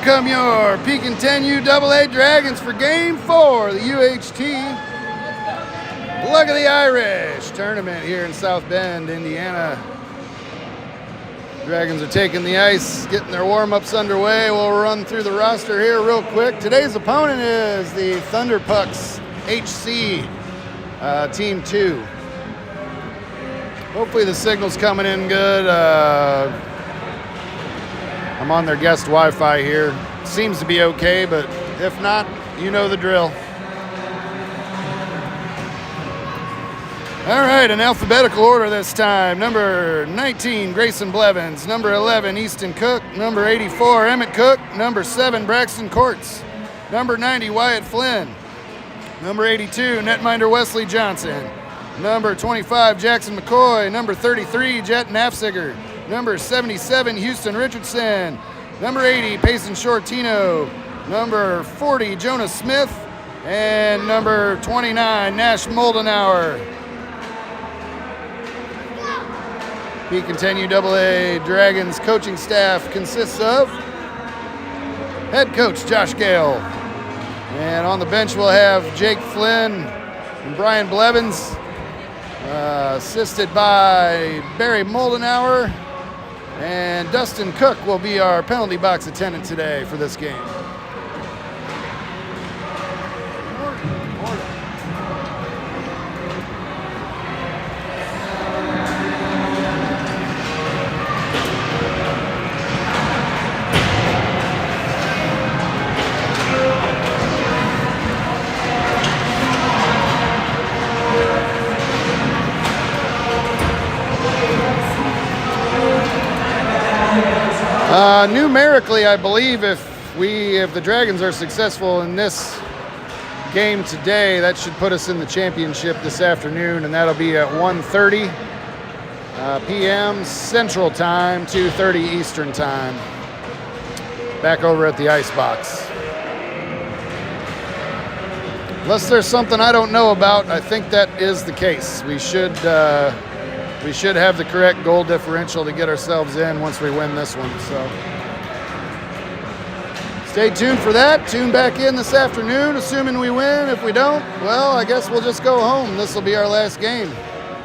welcome your Pekin 10 UAA Dragons for Game 4, the UHT Luck of the Irish tournament here in South Bend, Indiana. Dragons are taking the ice, getting their warm-ups underway. We'll run through the roster here real quick. Today's opponent is the Thunderpucks HC, Team 2. Hopefully the signal's coming in good. I'm on their guest Wi-Fi here. Seems to be okay, but if not, you know the drill. All right, in alphabetical order this time. Number 19, Grayson Blevins. Number 11, Easton Cook. Number 84, Emmett Cook. Number 7, Braxton Courts. Number 90, Wyatt Flynn. Number 82, netminder Wesley Johnson. Number 25, Jackson McCoy. Number 33, Jet Nafziger. Number 77, Houston Richardson. Number 80, Payson Shortino. Number 40, Jonas Smith. And number 29, Nash Moldenauer. Pekin 10 UAA Dragons coaching staff consists of head coach Josh Gale. And on the bench we'll have Jake Flynn and Brian Blevins, assisted by Barry Moldenauer. And Dustin Cook will be our penalty box attendant today for this game. Numerically, I believe if the Dragons are successful in this game today, that should put us in the championship this afternoon, and that'll be at 1:30 p.m. Central Time, 2:30 Eastern Time. Back over at the Icebox. Unless there's something I don't know about, I think that is the case. We should have the correct goal differential to get ourselves in once we win this one. So stay tuned for that. Tune back in this afternoon, assuming we win. If we don't, well, I guess we'll just go home. This will be our last game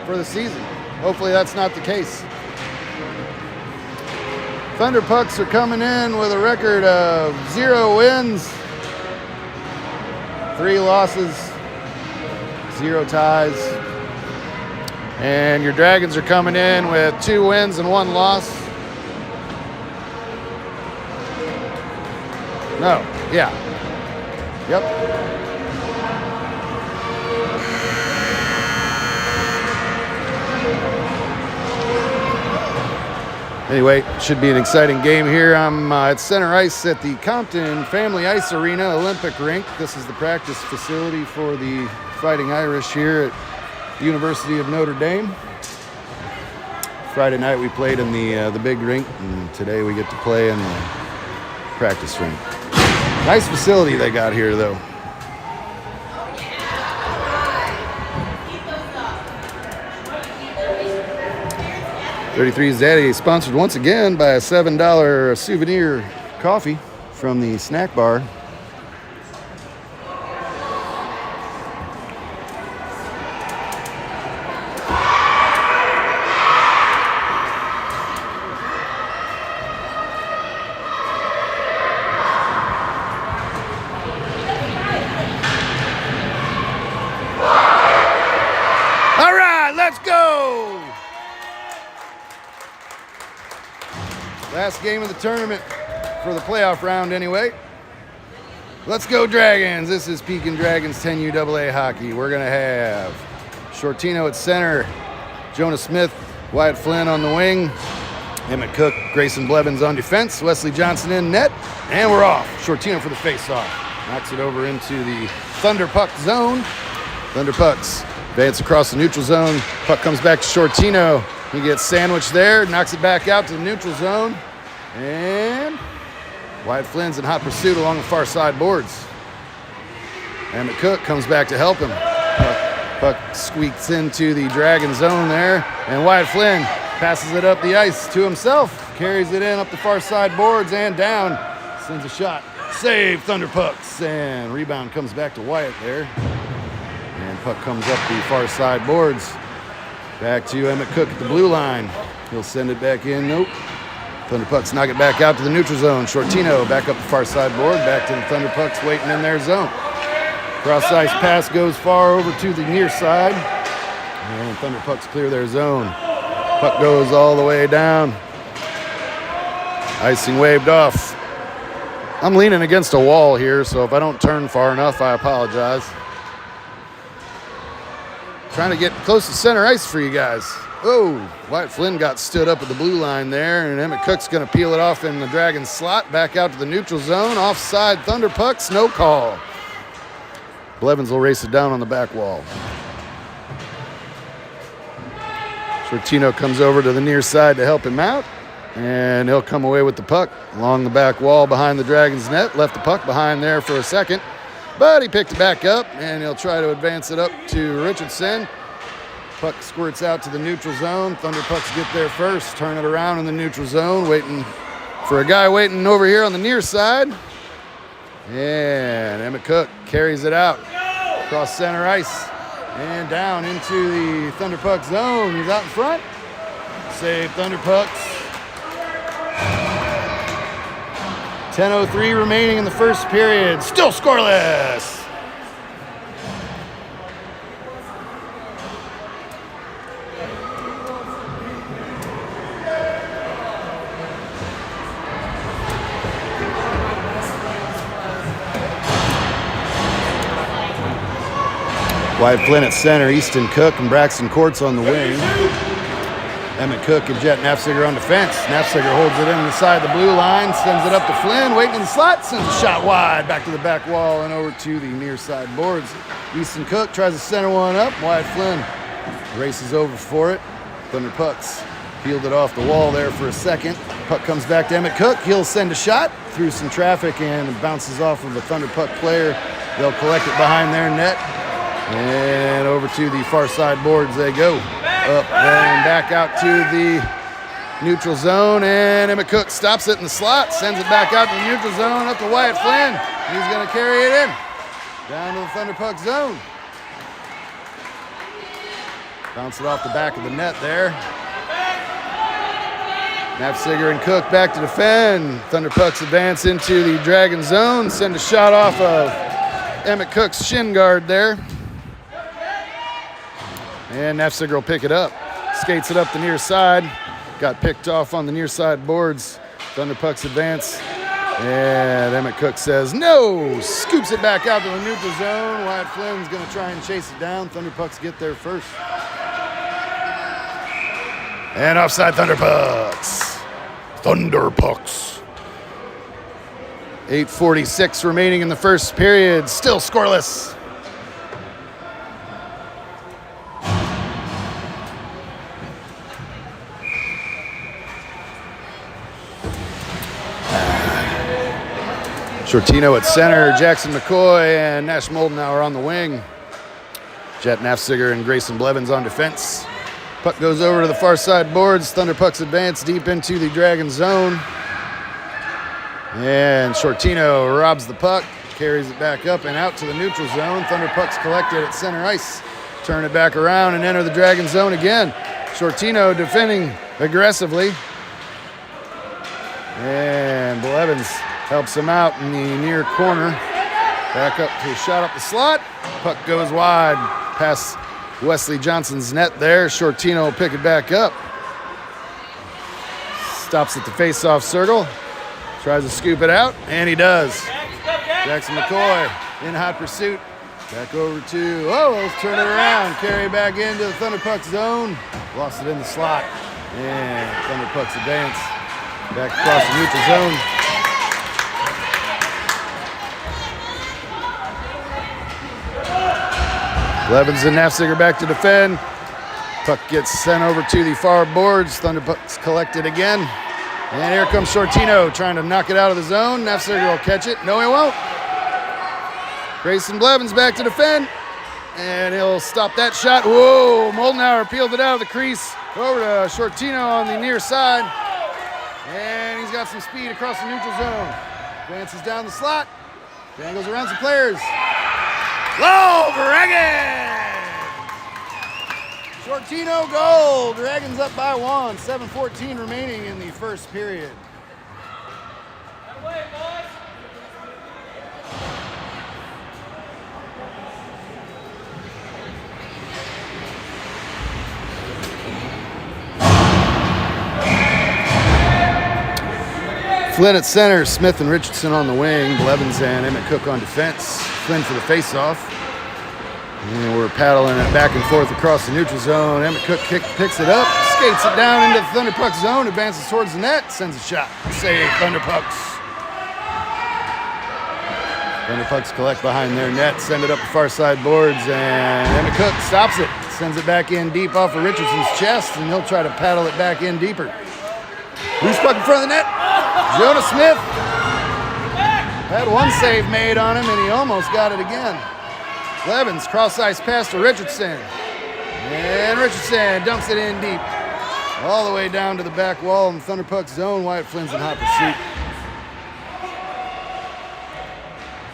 for the season. Hopefully that's not the case. Thunderpucks are coming in with a record of 0 wins, 3 losses, 0 ties. And your Dragons are coming in with 2 wins and 1 loss. No, yeah. Yep. Anyway, should be an exciting game here. I'm at center ice at the Compton Family Ice Arena Olympic Rink. This is the practice facility for the Fighting Irish here at University of Notre Dame. Friday night we played in the big rink, and today we get to play in the practice rink. Nice facility they got here, though. .33's Daddy sponsored once again by a $7 souvenir coffee from the snack bar. Let's go! Last game of the tournament for the playoff round anyway. Let's go Dragons. This is Pekin Dragons 10 UAA hockey. We're going to have Shortino at center, Jonas Smith, Wyatt Flynn on the wing, Emmett Cook, Grayson Blevins on defense, Wesley Johnson in net, and we're off. Shortino for the face-off. Knocks it over into the Thunderpuck zone. Thunderpucks advance across the neutral zone. Puck comes back to Shortino. He gets sandwiched there, knocks it back out to the neutral zone. And Wyatt Flynn's in hot pursuit along the far side boards. Emmett Cook comes back to help him. Puck squeaks into the Dragon zone there. And Wyatt Flynn passes it up the ice to himself. Carries it in up the far side boards and down. sends a shot. Save, Thunderpucks. And rebound comes back to Wyatt there. And puck comes up the far side boards. Back to Emmett Cook at the blue line. He'll send it back in. Nope. Thunderpucks knock it back out to the neutral zone. Shortino back up the far side board. Back to the Thunderpucks waiting in their zone. Cross ice pass goes far over to the near side. And Thunderpucks clear their zone. Puck goes all the way down. Icing waved off. I'm leaning against a wall here, so if I don't turn far enough, I apologize. Trying to get close to center ice for you guys. Oh, Wyatt Flynn got stood up at the blue line there, and Emmett Cook's going to peel it off in the Dragon slot. Back out to the neutral zone. Offside Thunderpucks, no call. Blevins will race it down on the back wall. Shortino comes over to the near side to help him out, and he'll come away with the puck along the back wall behind the Dragons net. Left the puck behind there for a second, but he picked it back up, and he'll try to advance it up to Richardson. Puck squirts out to the neutral zone. Thunderpucks get there first, turn it around in the neutral zone, waiting for a guy waiting over here on the near side. And Emmett Cook carries it out across center ice and down into the Thunderpucks zone. He's out in front. Save, Thunderpucks. 10:03 remaining in the first period. Still scoreless. Wyatt Flynn at center, Easton Cook and Braxton Courts on the wing. Emmett Cook and Jet Nafziger on defense. Nafziger holds it in the side of the blue line, sends it up to Flynn, waiting in the slot, sends a shot wide, back to the back wall and over to the near side boards. Easton Cook tries to center one up. Wyatt Flynn races over for it. Thunderpucks peeled it off the wall there for a second. Puck comes back to Emmett Cook. He'll send a shot through some traffic and bounces off of a Thunderpuck player. They'll collect it behind their net. And over to the far side boards they go. Up and back out to the neutral zone. And Emmett Cook stops it in the slot, sends it back out to the neutral zone, up to Wyatt Flynn. He's going to carry it in. Down to the Thunderpuck zone. Bounce it off the back of the net there. Nafziger and Cook back to defend. Thunderpucks advance into the Dragon zone. Send a shot off of Emmett Cook's shin guard there. And Nafziger will pick it up. Skates it up the near side. Got picked off on the near side boards. Thunderpucks advance. And Emmett Cook says no. Scoops it back out to the neutral zone. Wyatt Flynn's going to try and chase it down. Thunderpucks get there first. And offside Thunderpucks. Thunderpucks. 8:46 remaining in the first period. Still scoreless. Shortino at center, Jackson McCoy and Nash Moldenauer on the wing. Jet Nafziger and Grayson Blevins on defense. Puck goes over to the far side boards. Thunderpucks advance deep into the Dragon zone. And Shortino robs the puck, carries it back up and out to the neutral zone. Thunderpucks collect it at center ice. Turn it back around and enter the Dragon zone again. Shortino defending aggressively. And Blevins helps him out in the near corner. Back up to a shot up the slot. Puck goes wide past Wesley Johnson's net there. Shortino will pick it back up. Stops at the face-off circle. Tries to scoop it out, and he does. Jackson McCoy in hot pursuit. Back over to, let's turn it around. Carry back into the Thunderpucks zone. Lost it in the slot. And Thunderpucks advance. Back across the neutral zone. Blevins and Nafziger back to defend. Puck gets sent over to the far boards. Thunderpucks collected again. And here comes Shortino trying to knock it out of the zone. Nafziger will catch it. No, he won't. Grayson Blevins back to defend. And he'll stop that shot. Whoa, Moldenauer peeled it out of the crease. Over to Shortino on the near side. And he's got some speed across the neutral zone. Advances down the slot. Dangles around some players. Low, Dragons! Shortino goal. Dragons up by 1. 7:14 remaining in the first period. Flynn at center, Smith and Richardson on the wing, Blevins and Emmett Cook on defense. Flynn for the face-off. And we're paddling it back and forth across the neutral zone. Emmett Cook picks it up, skates it down into the Thunderpucks zone, advances towards the net, sends a shot. Save, Thunderpucks. Thunderpucks collect behind their net, send it up the far side boards, and Emmett Cook stops it. Sends it back in deep off of Richardson's chest, and he'll try to paddle it back in deeper. Loose puck in front of the net. Jonah Smith had one save made on him, and he almost got it again. Blevins cross-ice pass to Richardson. And Richardson dumps it in deep. All the way down to the back wall in the Thunderpucks zone. Wyatt Flynn's in hot pursuit.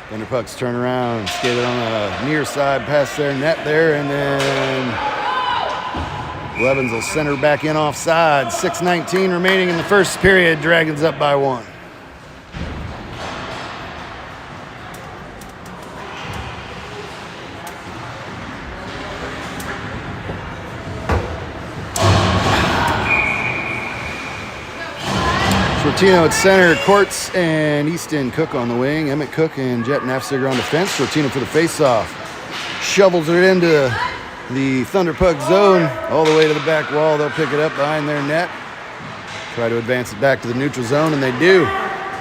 Thunderpucks turn around, skate it on the near side past their net there, and then Blevins will center back in offside. 6:19 remaining in the first period. Dragons up by 1. Shortino at center, Courts and Easton Cook on the wing. Emmett Cook and Jet Nafziger on defense. Shortino for the face-off. Shovels it into the Thunderpuck zone all the way to the back wall. They'll pick it up behind their net. Try to advance it back to the neutral zone, and they do.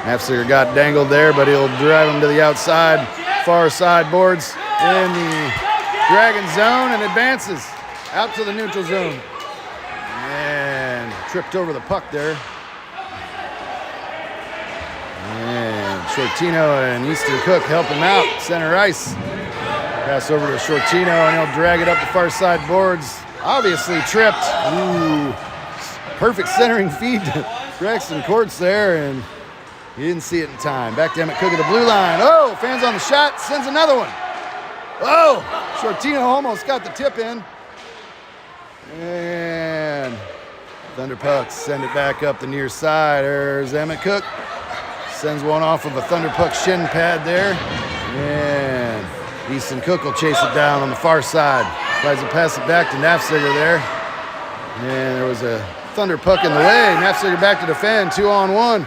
Nafziger got dangled there, but he'll drive him to the outside, far side boards in the Dragon zone, and advances out to the neutral zone. And tripped over the puck there. And Shortino and Easton Cook help him out, center ice. Pass over to Shortino, and he'll drag it up the far side boards. Obviously tripped. Ooh, perfect centering feed to Braxton Courts there, and he didn't see it in time. Back to Emmett Cook at the blue line. Oh, fans on the shot, sends another one. Oh, Shortino almost got the tip in. And Thunderpucks send it back up the near side. There's Emmett Cook. Sends one off of a Thunderpuck shin pad there. And Easton Cook will chase it down on the far side. Tries to pass it back to Nafziger there. And there was a Thunderpuck in the way. Nafziger back to defend, 2-on-1.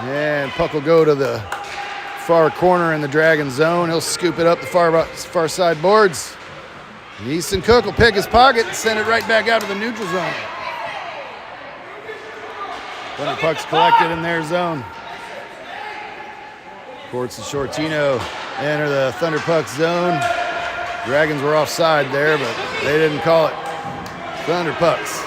And puck will go to the far corner in the Dragon zone. He'll scoop it up the far side boards. And Easton Cook will pick his pocket and send it right back out to the neutral zone. Thunderpucks collected in their zone. Courts and Shortino enter the Thunderpucks zone. Dragons were offside there, but they didn't call it. Thunderpucks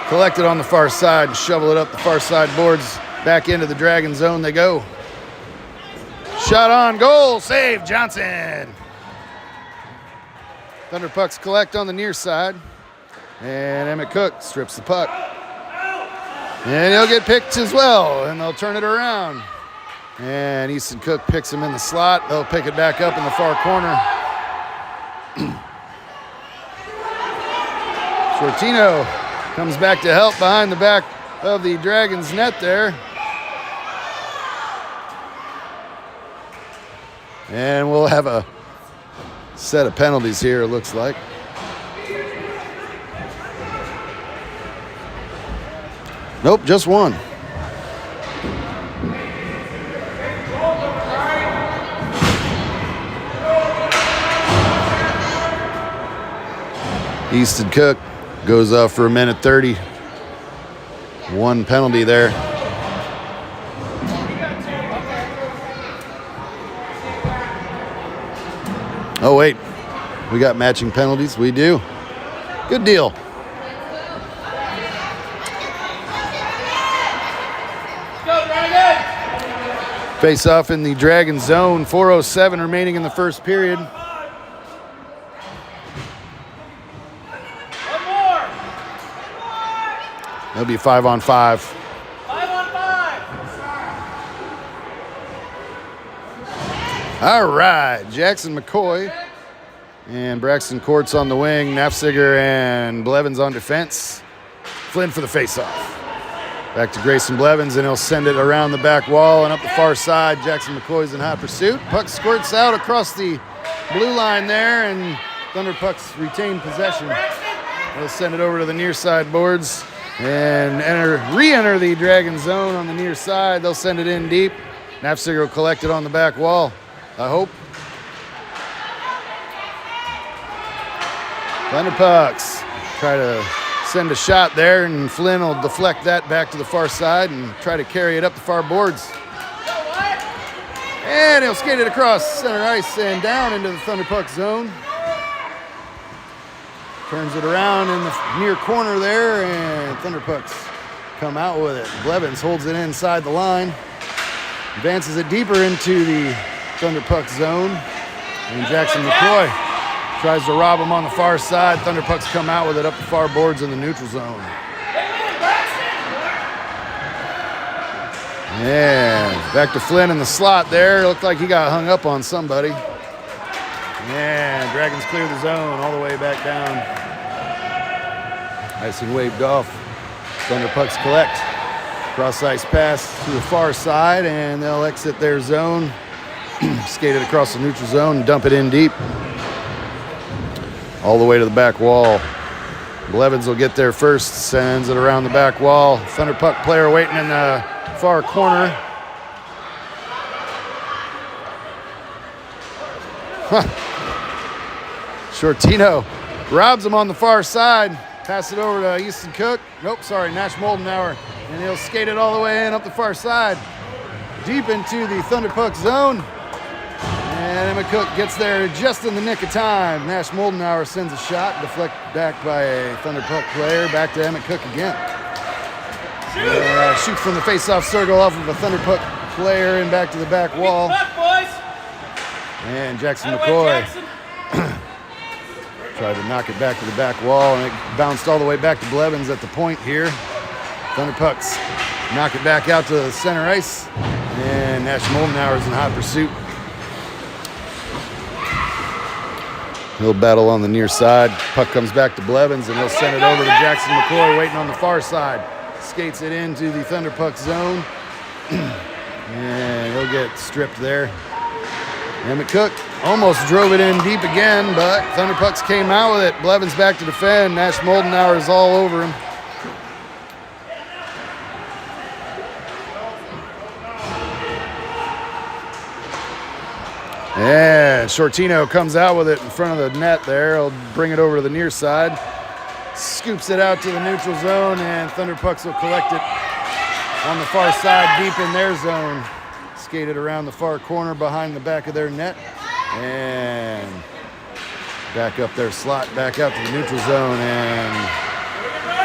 collected on the far side and shovel it up the far side boards. Back into the Dragon zone they go. Shot on goal, save Johnson. Thunderpucks collect on the near side. And Emmett Cook strips the puck. And he'll get picked as well, and they'll turn it around. And Easton Cook picks him in the slot. They'll pick it back up in the far corner. Shortino comes back to help behind the back of the Dragons net there. And we'll have a set of penalties here, it looks like. Nope, just one. Easton Cook goes off for 1:30. One penalty there. Oh, wait. We got matching penalties. We do. Good deal. Face off in the Dragon zone. 4:07 remaining in the first period. That'll be 5-on-5. 5-on-5. All right, Jackson McCoy and Braxton Courts on the wing, Nafziger and Blevins on defense. Flynn for the faceoff. Back to Grayson Blevins, and he'll send it around the back wall and up the far side. Jackson McCoy's in hot pursuit. Puck squirts out across the blue line there, and Thunderpucks retain possession. They'll send it over to the near side boards and re-enter the Dragon zone on the near side. They'll send it in deep. Nafziger will collect it on the back wall, I hope. Thunderpucks try to send a shot there, and Flynn will deflect that back to the far side and try to carry it up the far boards. And he'll skate it across center ice and down into the Thunderpuck zone. Turns it around in the near corner there, and Thunderpucks come out with it. Blevins holds it inside the line, advances it deeper into the Thunderpuck zone, and Jackson McCoy tries to rob him on the far side. Thunderpucks come out with it up the far boards in the neutral zone. Yeah, back to Flynn in the slot there. Looked like he got hung up on somebody. And Dragons clear the zone all the way back down. Icing waved off. Thunderpucks collect. Cross ice pass to the far side, and they'll exit their zone. Skate it across the neutral zone and dump it in deep. All the way to the back wall. Blevins will get there first, sends it around the back wall. Thunderpuck player waiting in the far corner. Shortino robs him on the far side. Pass it over to Easton Cook. Nope, sorry, Nash Moldenauer. And he'll skate it all the way in up the far side. Deep into the Thunderpuck zone. And Emmett Cook gets there just in the nick of time. Nash Moldenauer sends a shot, deflect back by a Thunderpuck player. Back to Emmett Cook again. Shoots from the face-off circle off of a Thunderpuck player and back to the back wall. And Jackson McCoy tried to knock it back to the back wall, and it bounced all the way back to Blevins at the point here. Thunderpucks knock it back out to the center ice, and Nash Moldenauer is in hot pursuit. He'll battle on the near side. Puck comes back to Blevins, and he'll send it over to Jackson McCoy waiting on the far side. Skates it into the Thunderpuck zone, and he'll get stripped there. Emmett Cook almost drove it in deep again, but Thunderpucks came out with it. Blevins back to defend. Nash Moldenauer is all over him. And Shortino comes out with it in front of the net there. He'll bring it over to the near side. Scoops it out to the neutral zone, and Thunderpucks will collect it on the far side deep in their zone. Skated around the far corner behind the back of their net, and back up their slot, back out to the neutral zone, and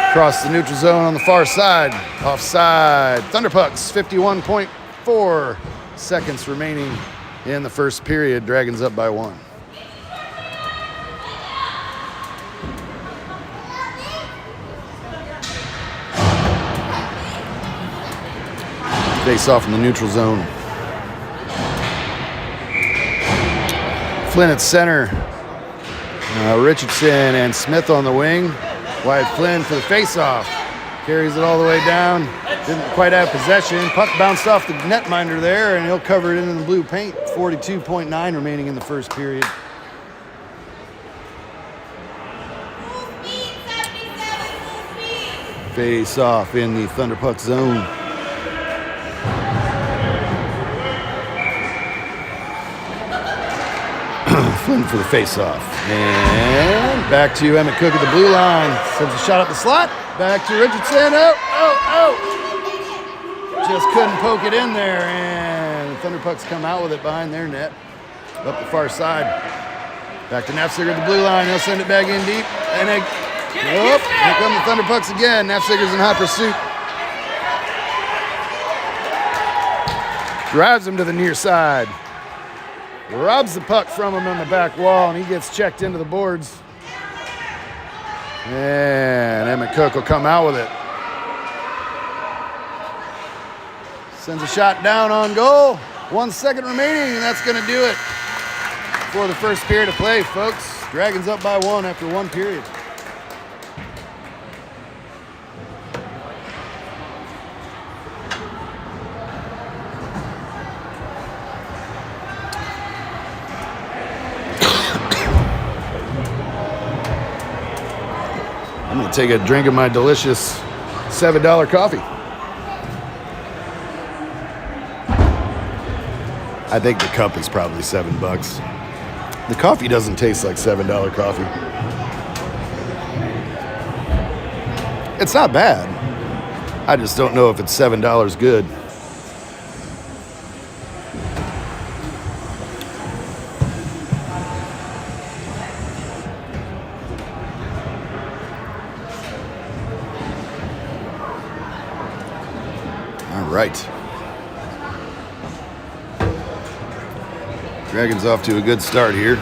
across the neutral zone on the far side. Offside. Thunderpucks, 51.4 seconds remaining in the first period. Dragons up by 1. Face off in the neutral zone. Flynn at center. Richardson and Smith on the wing. Wyatt Flynn for the face-off. Carries it all the way down. Didn't quite have possession. Puck bounced off the netminder there, and he'll cover it into the blue paint. 42.9 remaining in the first period. Face-off in the Thunderpuck zone. Flynn for the face-off. And back to Emmett Cook at the blue line. Sends a shot up the slot. Back to Richardson. Oh! Just couldn't poke it in there. And the Thunderpucks come out with it behind their net. Up the far side. Back to Nafziger at the blue line. He'll send it back in deep. And here come the Thunderpucks again. Nafziger's in hot pursuit. Drives him to the near side. Robs the puck from him on the back wall, and he gets checked into the boards. And Emmett Cook will come out with it. Sends a shot down on goal. 1 second remaining, and that's going to do it for the first period of play, folks. Dragons up by 1 after 1 period. I'm going to take a drink of my delicious $7 coffee. I think the cup is probably $7. The coffee doesn't taste like $7 coffee. It's not bad. I just don't know if it's $7 good. All right. Dragons off to a good start here.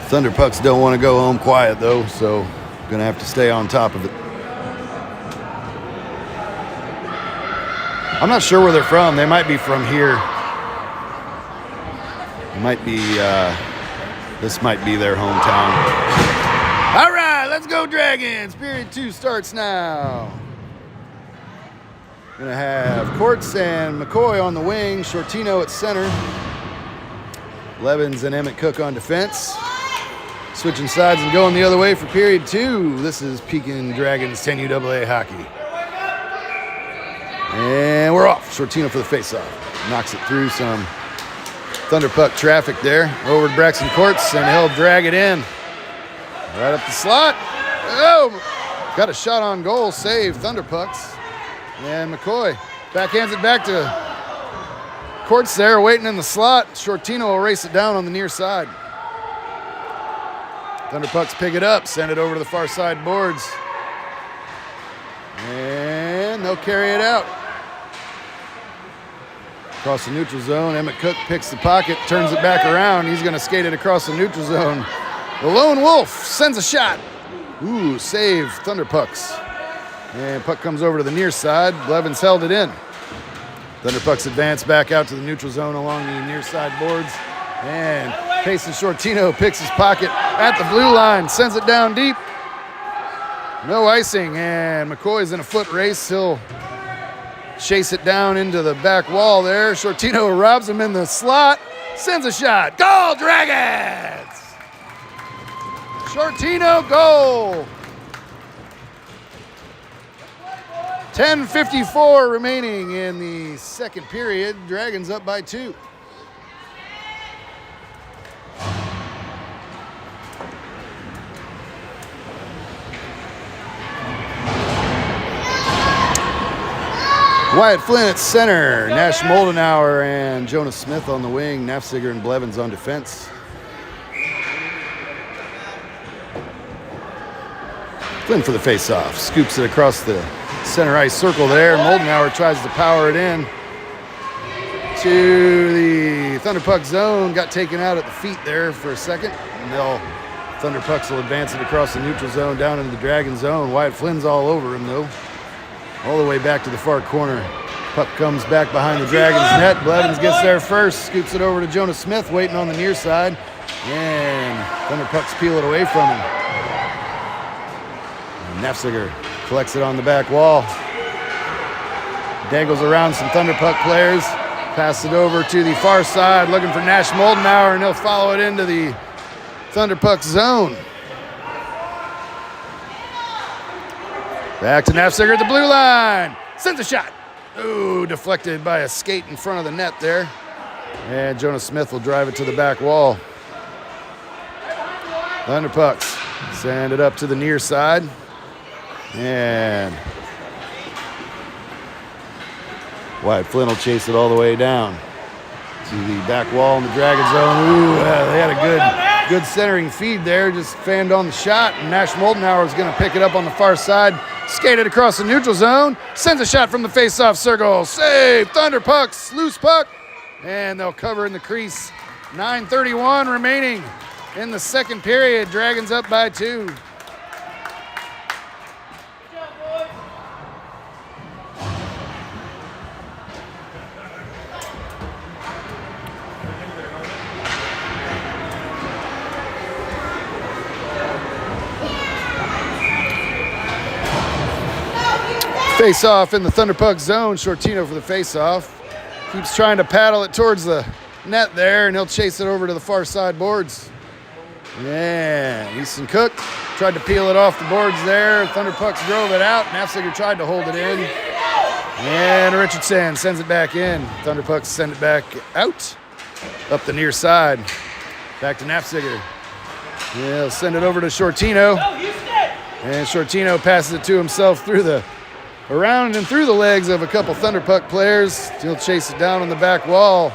Thunderpucks don't want to go home quiet though, so gonna have to stay on top of it. I'm not sure where they're from. They might be from here. It might be, this might be their hometown. All right, let's go Dragons. Period 2 starts now. Gonna have Courts and McCoy on the wing, Shortino at center. Levins and Emmett Cook on defense. Switching sides and going the other way for period 2. This is Pekin Dragons 10UAA hockey. And we're off. Shortino for the faceoff. Knocks it through some Thunderpuck traffic there. Over to Braxton Courts, and he'll drag it in. Right up the slot. Oh! Got a shot on goal. Save Thunderpucks. And McCoy backhands it back to Courts there, waiting in the slot. Shortino will race it down on the near side. Thunderpucks pick it up, send it over to the far side boards. And they'll carry it out. Across the neutral zone, Emmett Cook picks the pocket, turns it back around. He's going to skate it across the neutral zone. The Lone Wolf sends a shot. Ooh, save Thunderpucks. And puck comes over to the near side. Blevins held it in. Thunderpucks advance back out to the neutral zone along the near side boards. And Payson Shortino picks his pocket at the blue line, sends it down deep. No icing, and McCoy's in a foot race. He'll chase it down into the back wall there. Shortino robs him in the slot, sends a shot. Goal, Dragons! Shortino, goal! 10:54 remaining in the second period. Dragons up by 2. Wyatt Flynn at center, Nash Moldenauer and Jonas Smith on the wing, Nafziger and Blevins on defense. Flynn for the faceoff, scoops it across the center ice circle there. Moldenauer tries to power it in to the Thunderpuck zone. Got taken out at the feet there for a second. And Thunderpucks will advance it across the neutral zone down into the Dragon zone. Wyatt Flynn's all over him though. All the way back to the far corner. Puck comes back behind the Dragons net. Blevins gets there first, scoops it over to Jonas Smith, waiting on the near side. And Thunderpucks peel it away from him. And Nafziger collects it on the back wall. Dangles around some Thunderpuck players. Passes it over to the far side, looking for Nash Moldenauer, and he'll follow it into the Thunderpuck zone. Back to Nafziger at the blue line. Sends a shot. Ooh, deflected by a skate in front of the net there. And Jonas Smith will drive it to the back wall. Thunderpucks send it up to the near side. And Wyatt Flynn will chase it all the way down to the back wall in the Dragon zone. Ooh, they had a good centering feed there. Just fanned on the shot. And Nash Moldenauer is going to pick it up on the far side. Skated across the neutral zone. Sends a shot from the face-off circle. Save! Thunderpucks. Loose puck. And they'll cover in the crease. 9:31 remaining in the second period. Dragons up by 2. Face off in the Thunderpucks zone. Shortino for the face off. Keeps trying to paddle it towards the net there, and he'll chase it over to the far side boards. Yeah, Easton Cook tried to peel it off the boards there. Thunderpucks drove it out. Nafziger tried to hold it in. And Richardson sends it back in. Thunderpucks send it back out. Up the near side. Back to Nafziger. Yeah, he'll send it over to Shortino. And Shortino passes it to himself around and through the legs of a couple Thunderpuck players. He'll chase it down on the back wall.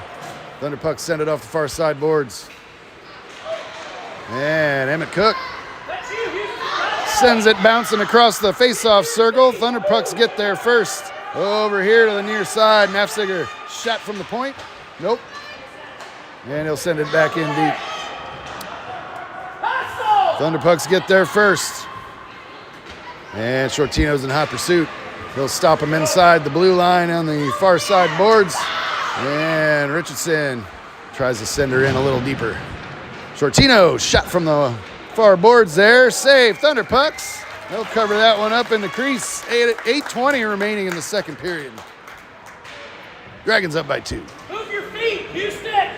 Thunderpucks send it off the far side boards. And Emmett Cook sends it bouncing across the face-off circle. Thunderpucks get there first. Over here to the near side. Nafziger shot from the point. Nope. And he'll send it back in deep. Thunderpucks get there first. And Shortino's in hot pursuit. He'll stop him inside the blue line on the far side boards. And Richardson tries to send her in a little deeper. Shortino shot from the far boards there. Save Thunderpucks. They'll cover that one up in the crease. 8:20 remaining in the second period. Dragons up by 2. Move your feet, Houston!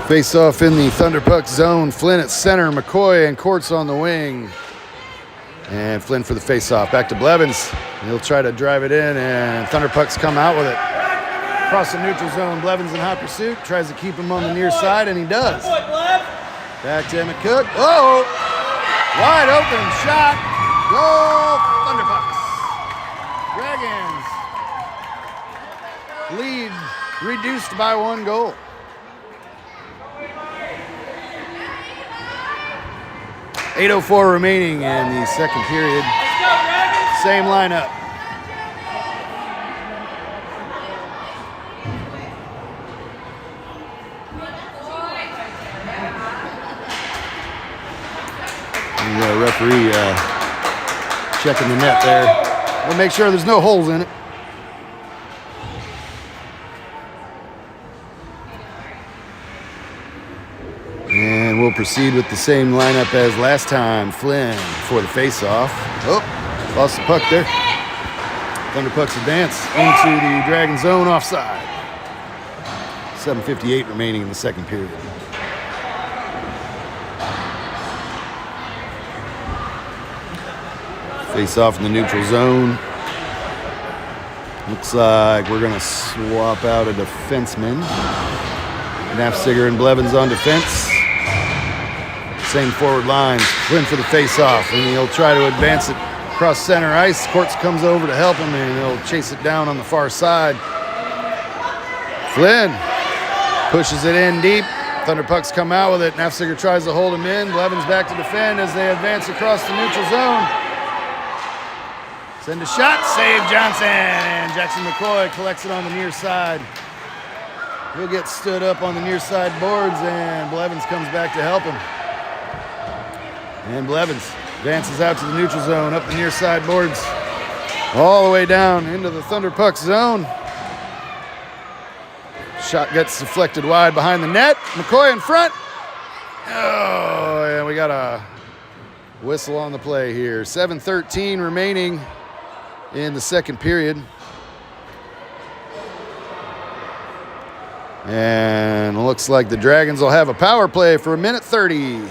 Face off in the Thunderpucks zone. Flynn at center, McCoy and Courts on the wing. And Flynn for the face-off. Back to Blevins. He'll try to drive it in, and Thunderpucks come out with it. Across the neutral zone, Blevins in hot pursuit. Tries to keep him on the near side, and he does. Back to Emmett Cook. Oh! Wide open shot. Goal, Thunderpucks. Dragons lead reduced by 1 goal. .804 remaining in the second period. Same lineup. The referee checking the net there. We'll make sure there's no holes in it. And we'll proceed with the same lineup as last time. Flynn for the face-off. Oh, lost the puck there. Thunderpucks advance into the Dragon zone offside. 7:58 remaining in the second period. Face-off in the neutral zone. Looks like we're going to swap out a defenseman. Nafziger and Blevins on defense. Same forward lines. Flynn for the face-off, and he'll try to advance it across center ice. Courts comes over to help him, and he'll chase it down on the far side. Flynn pushes it in deep. Thunderpucks come out with it. Nafziger tries to hold him in. Blevins back to defend as they advance across the neutral zone. Send a shot. Save Johnson, and Jackson McCoy collects it on the near side. He'll get stood up on the near side boards, and Blevins comes back to help him. And Blevins advances out to the neutral zone, up the near side boards, all the way down into the Thunderpucks zone. Shot gets deflected wide behind the net. McCoy in front. Oh, and we got a whistle on the play here. 7:13 remaining in the second period. And it looks like the Dragons will have a power play for 1:30.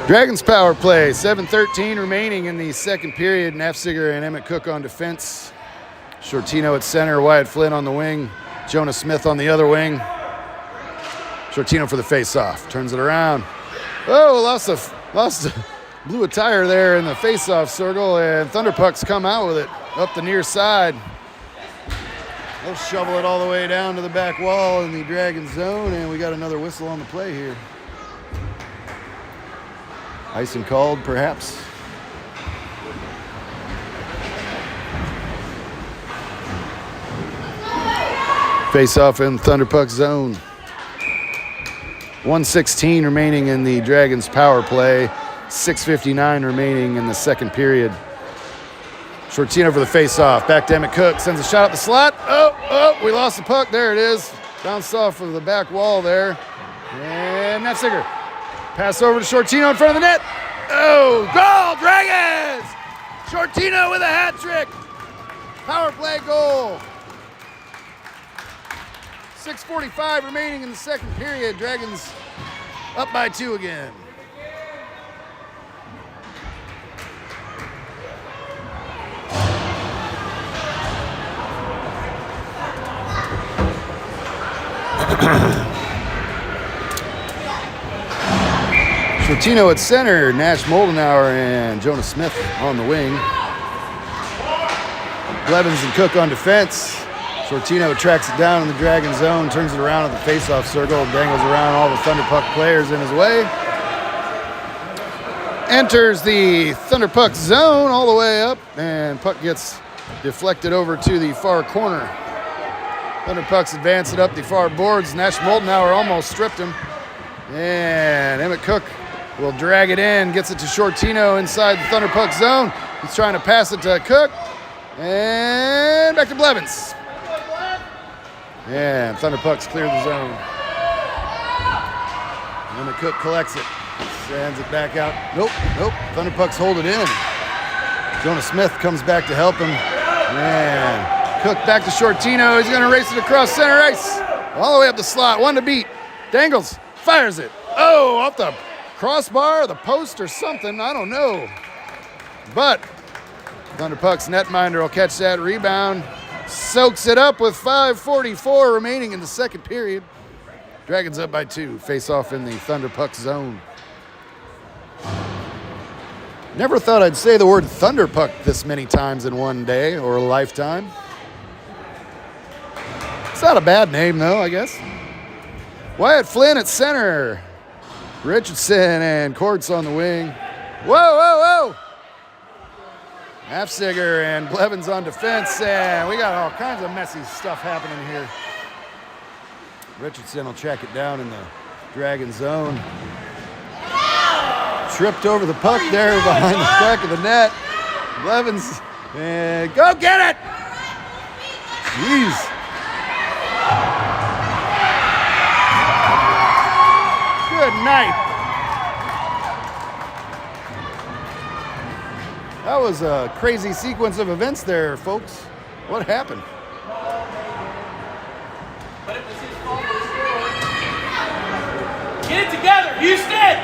Dragons power play, 7:13 remaining in the second period. Nafziger and Emmett Cook on defense. Shortino at center, Wyatt Flynn on the wing. Jonah Smith on the other wing. Shortino for the face-off, turns it around. Oh, blew a tire there in the face-off circle, and Thunderpucks come out with it up the near side. They'll shovel it all the way down to the back wall in the Dragon zone, and we got another whistle on the play here. Icing called, perhaps. Face off in Thunderpuck zone. 1:16 remaining in the Dragons power play. 6:59 remaining in the second period. Shortino for the face-off. Back to Emmett Cook. Sends a shot up the slot. Oh, we lost the puck. There it is. Bounced off of the back wall there. And Nefziger. Pass over to Shortino in front of the net. Oh, goal, Dragons! Shortino with a hat trick. Power play goal. 6:45 remaining in the second period. Dragons up by 2 again. Shortino at center, Nash Moldenauer and Jonah Smith on the wing. Blevins and Cook on defense. Shortino tracks it down in the Dragon zone, turns it around at the face-off circle, dangles around all the Thunderpuck players in his way. Enters the Thunderpuck zone all the way up, and puck gets deflected over to the far corner. Thunderpucks advance it up the far boards. Nash Moldenauer almost stripped him. And Emmett Cook will drag it in, gets it to Shortino inside the Thunderpuck zone. He's trying to pass it to Cook. And back to Blevins. And Thunderpucks clear the zone. Emmett Cook collects it. Sends it back out. Nope. Thunderpucks hold it in. Jonah Smith comes back to help him. And Cook back to Shortino. He's going to race it across center ice. All the way up the slot. One to beat. Dangles. Fires it. Oh, off the crossbar, the post, or something. I don't know. But Thunderpucks netminder will catch that rebound. Soaks it up with 5:44 remaining in the second period. Dragons up by 2. Face off in the Thunderpuck zone. Never thought I'd say the word Thunderpuck this many times in one day or a lifetime. It's not a bad name, though, I guess. Wyatt Flynn at center. Richardson and Courts on the wing. Whoa! Nefziger and Blevins on defense. And we got all kinds of messy stuff happening here. Richardson will track it down in the Dragon zone. Tripped over the puck there behind the back of the net. Blevins, and go get it! Jeez. Good night. That was a crazy sequence of events there, folks. What happened? Get it together, Houston!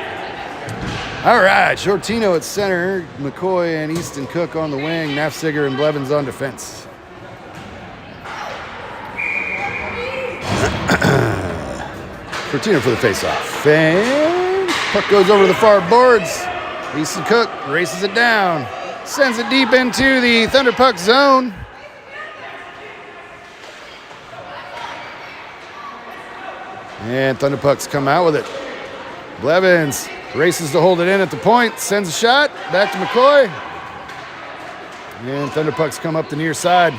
All right, Shortino at center, McCoy and Easton Cook on the wing, Nefziger and Blevins on defense. Shortino for the faceoff. And puck goes over to the far boards. Easton Cook races it down, sends it deep into the Thunderpuck zone. And Thunderpucks come out with it. Blevins races to hold it in at the point, sends a shot, back to McCoy. And Thunderpucks come up the near side.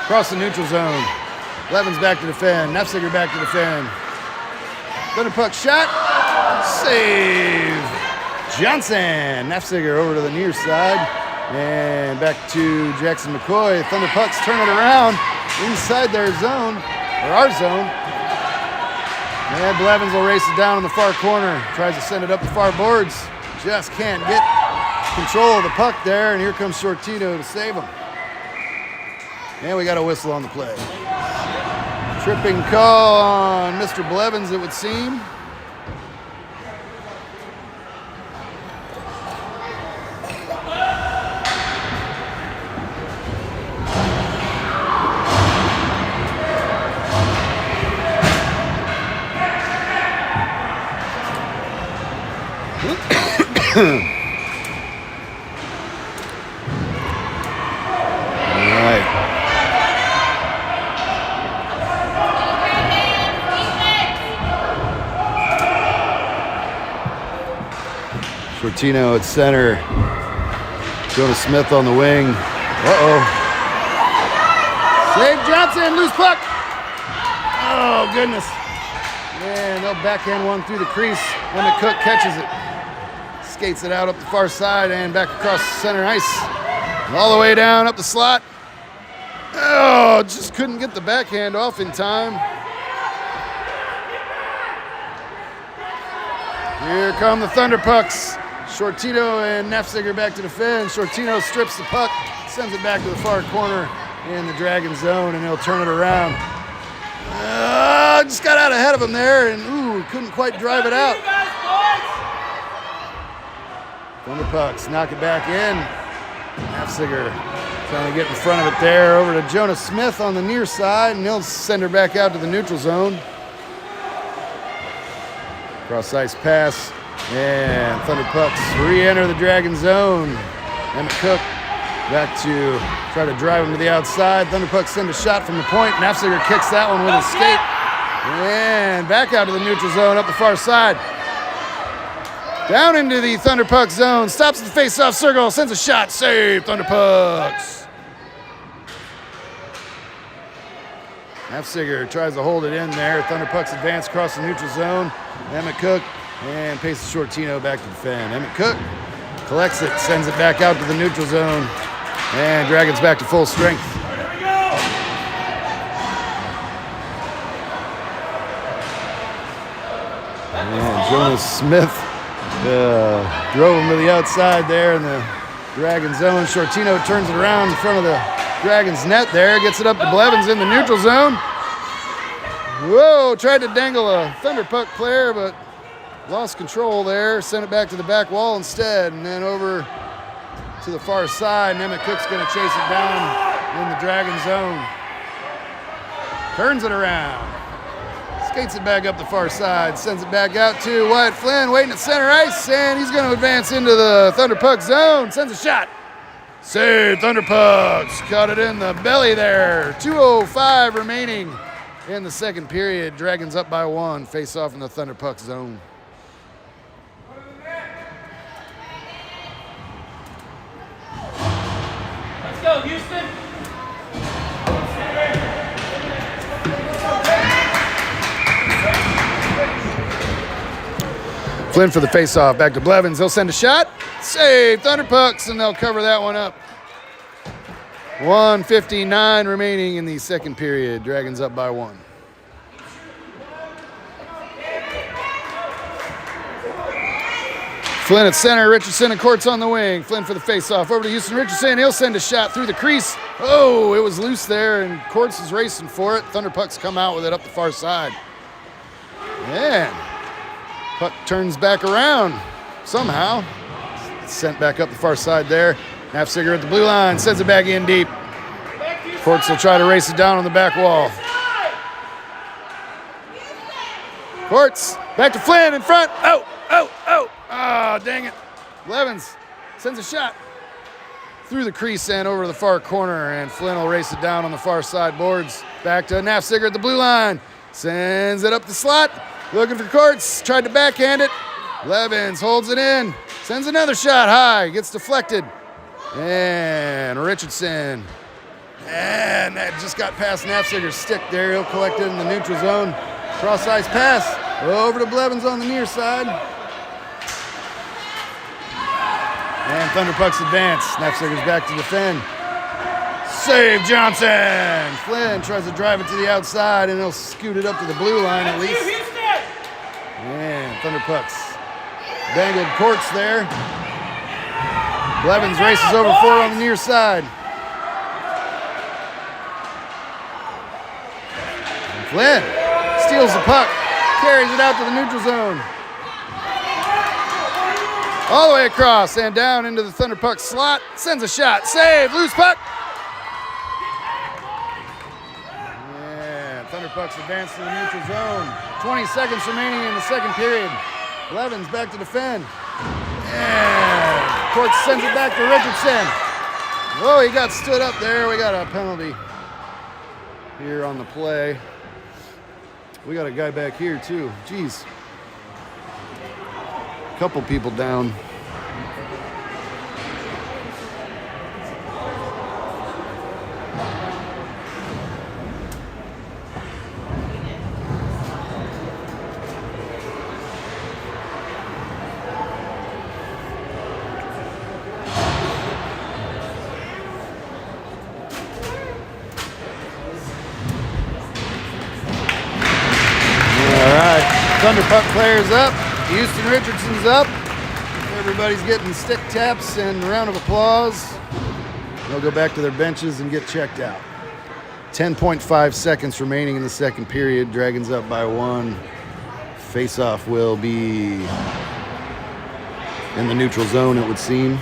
Across the neutral zone. Blevins back to defend, Nefziger back to defend. Thunderpuck shot, save. Johnson, Nefziger over to the near side. And back to Jackson McCoy. Thunderpucks turn it around inside their zone, or our zone. And Blevins will race it down in the far corner. Tries to send it up the far boards. Just can't get control of the puck there. And here comes Shortino to save him. And we got a whistle on the play. Tripping call on Mr. Blevins, it would seem. Shortino at center. Jonah Smith on the wing. Save Johnson, loose puck. Oh, goodness. And they'll backhand one through the crease. Emmett Cook catches it. Skates it out up the far side and back across center ice. All the way down up the slot. Oh, just couldn't get the backhand off in time. Here come the Thunderpucks. Shortino and Nafziger back to defend. Shortino strips the puck, sends it back to the far corner in the Dragon zone, and they'll turn it around. Just got out ahead of him there, and couldn't quite drive it out. Thunderpucks knock it back in. Nafziger trying to get in front of it there. Over to Jonah Smith on the near side, and he'll send her back out to the neutral zone. Cross ice pass, and Thunderpucks re-enter the Dragon zone. Emmett Cook back to try to drive him to the outside. Thunderpucks send a shot from the point. Nafziger kicks that one with a skate. And back out to the neutral zone up the far side. Down into the Thunderpuck zone. Stops at the face-off circle. Sends a shot. Save, Thunderpucks. Nafziger tries to hold it in there. Thunderpucks advance across the neutral zone. Emmett Cook and pastes Shortino back to defend. Emmett Cook collects it, sends it back out to the neutral zone. And Dragons back to full strength. And Jonas Smith drove him to the outside there in the Dragon zone. Shortino turns it around in front of the Dragons net there. Gets it up to Blevins in the neutral zone. Whoa, tried to dangle a Thunderpuck player, but lost control there. Sent it back to the back wall instead. And then over to the far side. And Emmett Cook's going to chase it down in the Dragon zone. Turns it around. Skates it back up the far side, sends it back out to Wyatt Flynn, waiting at center ice, and he's going to advance into the Thunderpuck zone. Sends a shot. Save, Thunderpucks. Caught it in the belly there. 2:05 remaining in the second period. Dragons up by 1. Face off in the Thunderpuck zone. Let's go, Houston. Flynn for the face-off, back to Blevins. He'll send a shot. Save, Thunderpucks, and they'll cover that one up. 1:59 remaining in the second period. Dragons up by 1. Flynn at center, Richardson and Courts on the wing. Flynn for the face-off, over to Houston Richardson. He'll send a shot through the crease. Oh, it was loose there, and Courts is racing for it. Thunderpucks come out with it up the far side. Man. Puck turns back around somehow. Sent back up the far side there. Nafziger at the blue line, sends it back in deep. Courts will try to race it down on the back wall. Courts, back to Flynn in front. Oh. Ah, dang it. Blevins sends a shot through the crease and over to the far corner, and Flynn will race it down on the far side boards. Back to Nafziger at the blue line. Sends it up the slot. Looking for Courts, tried to backhand it. Blevins holds it in, sends another shot high, gets deflected. And Richardson. And that just got past Nafziger's stick there. He'll collect it in the neutral zone. Cross ice pass over to Blevins on the near side. And Thunderpucks advance. Nafziger's back to defend. Save, Johnson. Flynn tries to drive it to the outside, and he'll scoot it up to the blue line at least. And Thunderpucks dangled Courts there. Blevins races over for it on the near side. And Flynn steals the puck, carries it out to the neutral zone. All the way across and down into the Thunderpuck slot. Sends a shot. Save. Loose puck. And Thunderpucks advance to the neutral zone. 20 seconds remaining in the second period. Blevins back to defend. And Courts sends it back to Richardson. Oh, he got stood up there. We got a penalty here on the play. We got a guy back here too. Jeez. Couple people down. Thunderpuck players up. Houston Richardson's up. Everybody's getting stick taps and a round of applause. They'll go back to their benches and get checked out. 10.5 seconds remaining in the second period. Dragons up by 1. Face-off will be in the neutral zone, it would seem.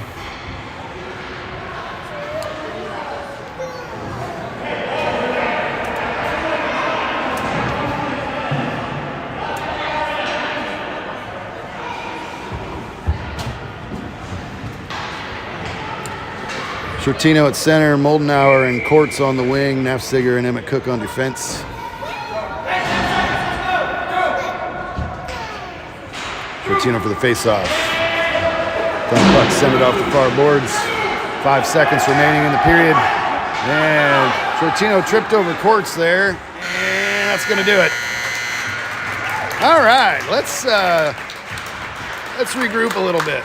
Shortino at center, Moldenauer and Courts on the wing, Nafziger and Emmett Cook on defense. Shortino for the face-off. Thunderpucks send it off the far boards. 5 seconds remaining in the period. And Shortino tripped over Courts there, and that's going to do it. All right, let's regroup a little bit.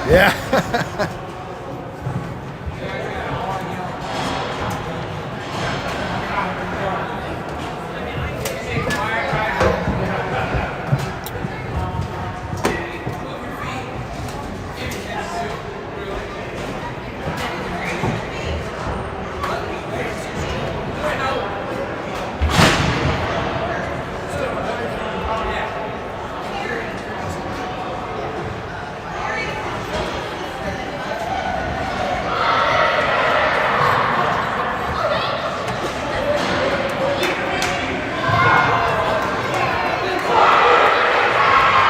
Yeah.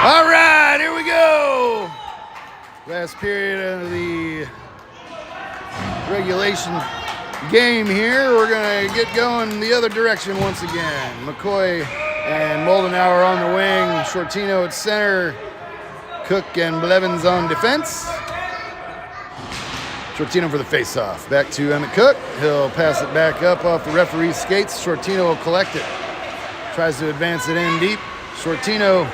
All right, here we go. Last period of the regulation game here. We're going to get going the other direction once again. McCoy and Moldenauer on the wing. Shortino at center. Cook and Blevins on defense. Shortino for the face-off. Back to Emmett Cook. He'll pass it back up off the referee's skates. Shortino will collect it. Tries to advance it in deep. Shortino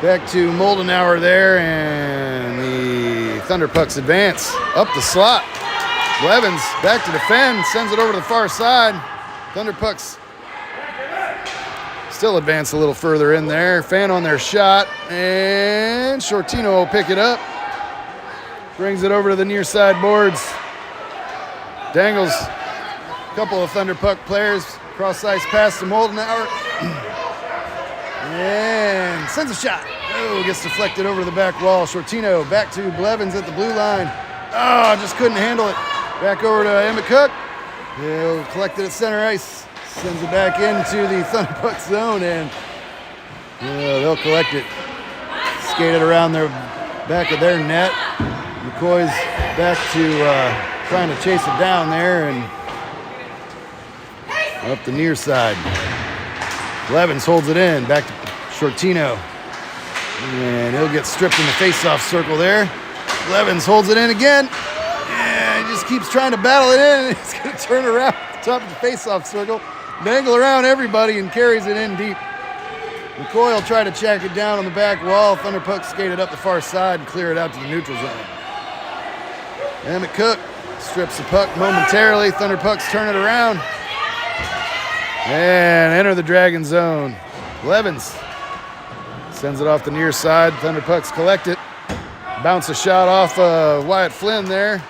back to Moldenauer there, and the Thunderpucks advance up the slot. Blevins back to defend, sends it over to the far side. Thunderpucks still advance a little further in there. Fan on their shot, and Shortino will pick it up. Brings it over to the near side boards. Dangles a couple of Thunderpuck players. Cross-ice pass to Moldenauer. And sends a shot. Oh, gets deflected over to the back wall. Shortino back to Blevins at the blue line. Oh, just couldn't handle it. Back over to Emmett Cook. He'll collect it at center ice. Sends it back into the Thunderpuck zone, and they'll collect it. Skate it around their back of their net. McCoy's back to trying to chase it down there and up the near side. Blevins holds it in, back to Shortino. And he'll get stripped in the face-off circle there. Blevins holds it in again. And he just keeps trying to battle it in. He's going to turn around at the top of the face-off circle, dangle around everybody, and carries it in deep. McCoy will try to check it down on the back wall. Thunderpucks skated up the far side and clear it out to the neutral zone. Emmett Cook strips the puck momentarily. Thunderpucks turn it around and enter the Dragon zone. Blevins sends it off the near side. Thunderpucks collect it. Bounce a shot off Wyatt Flynn there.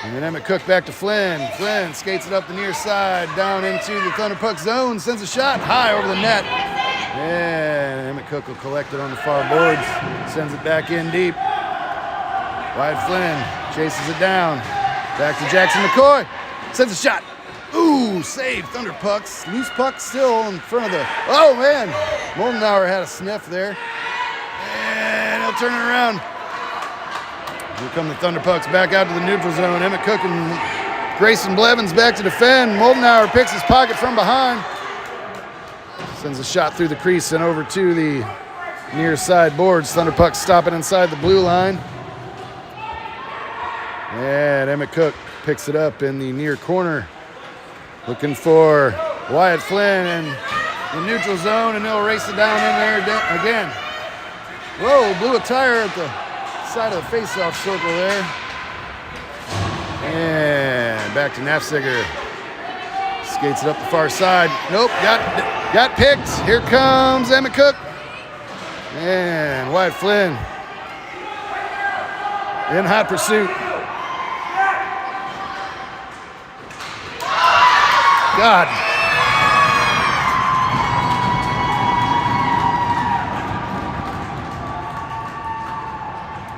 And then Emmett Cook back to Flynn. Flynn skates it up the near side, down into the Thunderpuck zone, sends a shot high over the net. And Emmett Cook will collect it on the far boards, sends it back in deep. Wyatt Flynn chases it down. Back to Jackson McCoy. Sends a shot. Ooh, save. Thunderpucks. Loose puck still in front of the... Oh, man. Moldenauer had a sniff there. And he'll turn it around. Here come the Thunderpucks back out to the neutral zone. Emmett Cook and Grayson Blevins back to defend. Moldenauer picks his pocket from behind. Sends a shot through the crease and over to the near side boards. Thunderpucks stopping inside the blue line. And Emmett Cook picks it up in the near corner. Looking for Wyatt Flynn in the neutral zone, and they'll race it down in there again. Whoa, blew a tire at the side of the face-off circle there. And back to Nafziger. Skates it up the far side. Nope, got picked. Here comes Emmett Cook. And Wyatt Flynn in hot pursuit. God.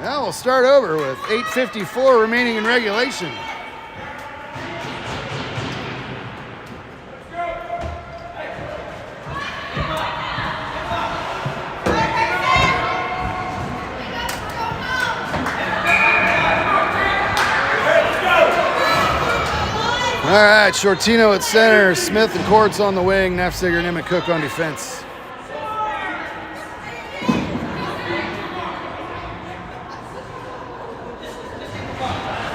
Now we'll start over with 8:54 remaining in regulation. All right, Shortino at center, Smith and Courts on the wing, Nafziger and Emmett Cook on defense.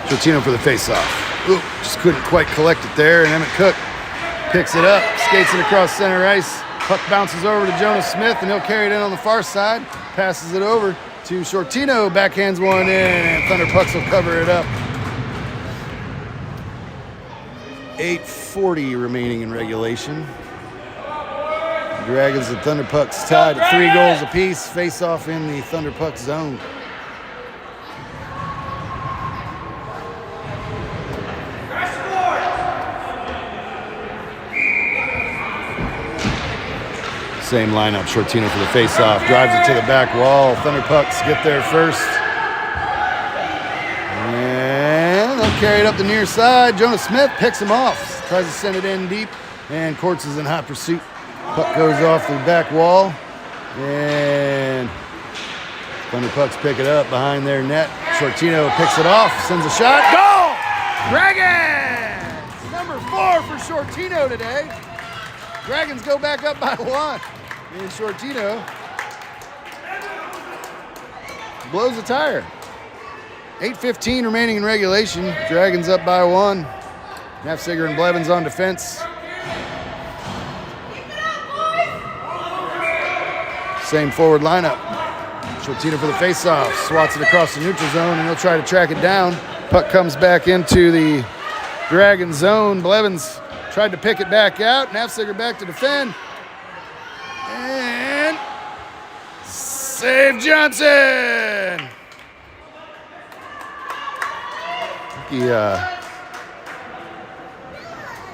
Shortino for the faceoff. Oop, just couldn't quite collect it there, and Emmett Cook picks it up, skates it across center ice. Puck bounces over to Jonas Smith, and he'll carry it in on the far side. Passes it over to Shortino, backhands one in, and Thunderpucks will cover it up. 8:40 remaining in regulation. Dragons and Thunderpucks tied at 3 goals apiece. Face off in the Thunderpucks zone. Same lineup. Shortino for the face-off. Drives it to the back wall. Thunderpucks get there first. Carried up the near side. Jonas Smith picks him off. Tries to send it in deep. And Courts is in hot pursuit. Puck goes off the back wall. And Thunderpucks pick it up behind their net. Shortino picks it off. Sends a shot. Goal! Dragons! Number 4 for Shortino today. Dragons go back up by 1. And Shortino blows a tire. 8:15 remaining in regulation. Dragons up by 1. Nafziger and Blevins on defense. Same forward lineup. Shortino for the faceoff. Swats it across the neutral zone, and he'll try to track it down. Puck comes back into the Dragon zone. Blevins tried to pick it back out. Nafziger back to defend. And save Johnson! Yeah,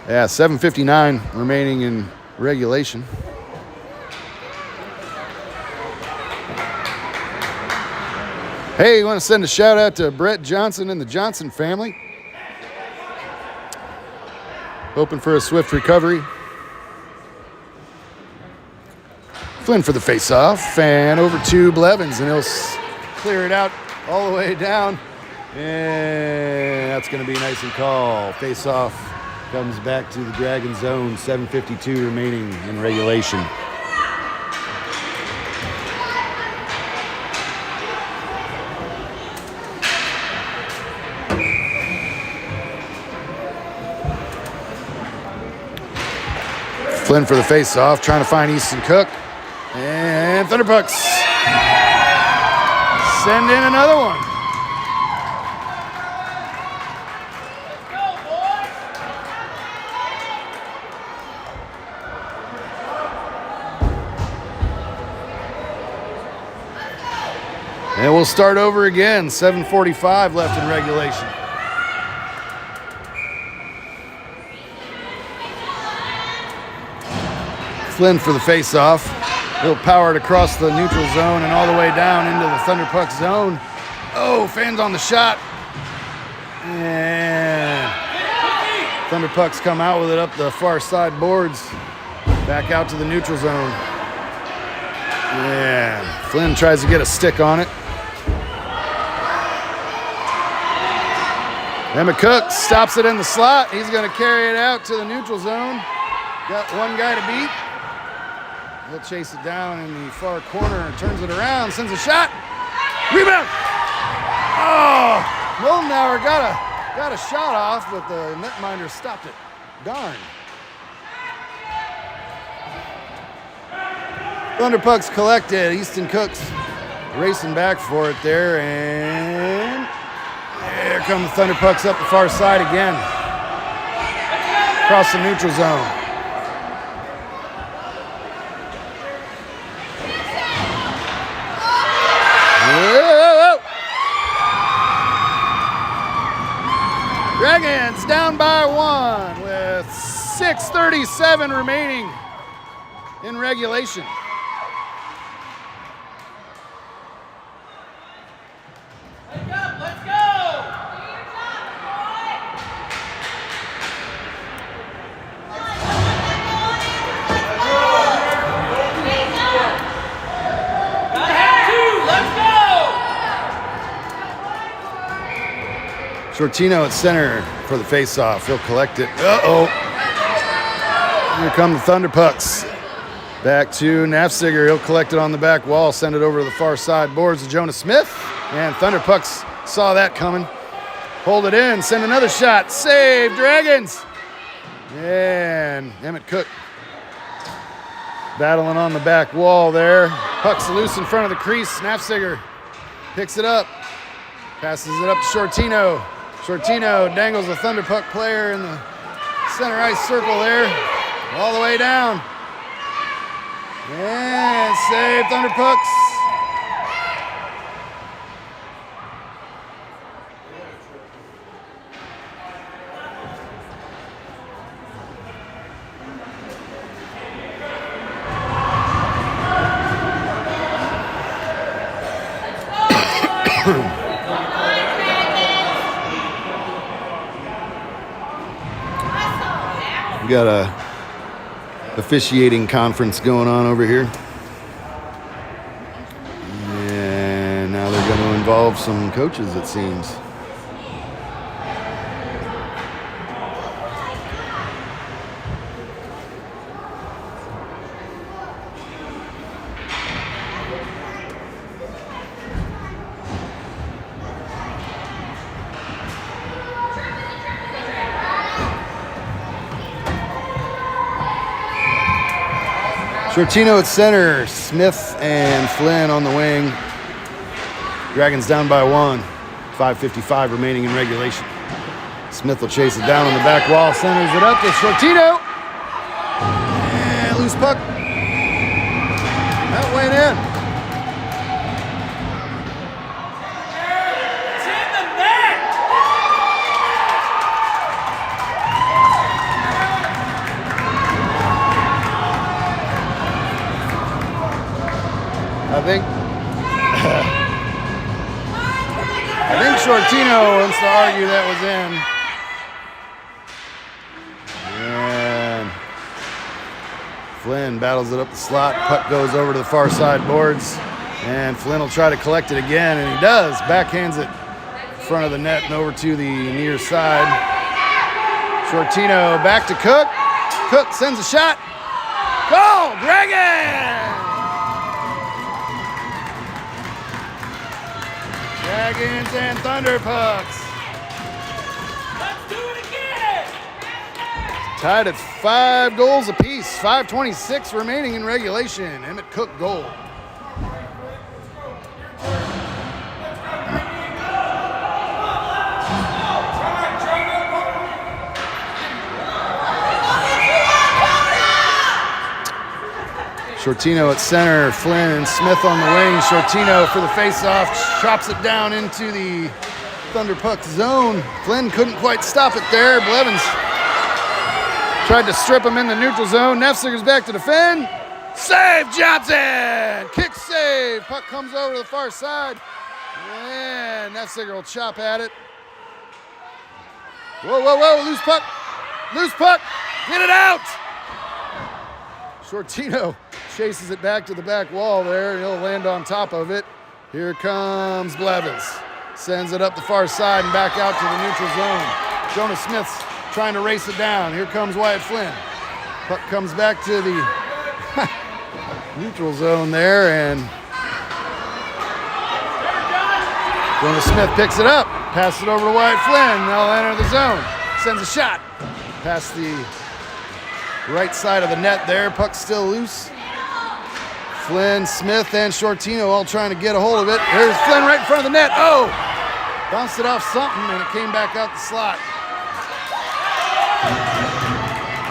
7:59 remaining in regulation. Hey, you want to send a shout out to Brett Johnson and the Johnson family. Hoping for a swift recovery. Flynn for the faceoff, and over to Blevins, and he'll clear it out all the way down. And that's going to be nice and call. Face-off comes back to the Dragon zone. 7:52 remaining in regulation. Flynn for the face-off, trying to find Easton Cook. And Thunderpucks send in another one. And we'll start over again. 7:45 left in regulation. Flynn for the face-off. He'll power it across the neutral zone and all the way down into the Thunderpucks zone. Oh, fans on the shot. And Thunderpucks come out with it up the far side boards. Back out to the neutral zone. And Flynn tries to get a stick on it. Emmett Cook stops it in the slot. He's going to carry it out to the neutral zone. Got one guy to beat. He'll chase it down in the far corner and turns it around, sends a shot. Rebound! Oh, Moldenauer got Got a shot off, but the netminder stopped it. Darn. Thunderpucks collected. Easton Cooks racing back for it there, and here come the Thunderpucks up the far side again. Across the neutral zone. Whoa. Dragons down by 1 with 6:37 remaining in regulation. Let's go! Gotta have 2, let's go! Shortino at center for the face-off. He'll collect it. Uh-oh. Here come the Thunderpucks. Back to Nafziger. He'll collect it on the back wall, send it over to the far side boards to Jonah Smith. And Thunderpucks saw that coming. Hold it in, send another shot. Save, Dragons. And Emmett Cook battling on the back wall there. Puck's loose in front of the crease. Nafziger picks it up. Passes it up to Shortino. Shortino dangles a Thunderpuck player in the center ice circle there. All the way down. And save, Thunderpucks. We got a officiating conference going on over here. And now they're going to involve some coaches, it seems. Shortino at center, Smith and Flynn on the wing. Dragons down by 1. 5:55 remaining in regulation. Smith will chase it down on the back wall, centers it up to Shortino. And loose puck. That went in. It's in the net! I think Shortino wants to argue that was in. And Flynn battles it up the slot. Puck goes over to the far side boards. And Flynn will try to collect it again, and he does. Backhands it in front of the net and over to the near side. Shortino back to Cook. Cook sends a shot. Goal, Dragons! Dragons and Thunderpucks. Let's do it again! Tied at 5 goals apiece. 5:26 remaining in regulation. Emmett Cook goal. Shortino at center, Flynn and Smith on the wing. Shortino for the faceoff, chops it down into the Thunderpuck zone. Flynn couldn't quite stop it there. Blevins tried to strip him in the neutral zone. Nefziger's back to defend. Save, Johnson! Kick save. Puck comes over to the far side. And Nefziger will chop at it. Whoa, whoa, whoa, loose puck. Loose puck. Get it out! Shortino chases it back to the back wall there, and he'll land on top of it. Here comes Blevins. Sends it up the far side and back out to the neutral zone. Jonah Smith's trying to race it down. Here comes Wyatt Flynn. Puck comes back to the neutral zone there, and Jonah Smith picks it up. Pass it over to Wyatt Flynn. They'll enter the zone. Sends a shot. Past the right side of the net there. Puck still loose. Flynn, Smith, and Shortino all trying to get a hold of it. Here's Flynn right in front of the net. Oh! Bounced it off something, and it came back out the slot.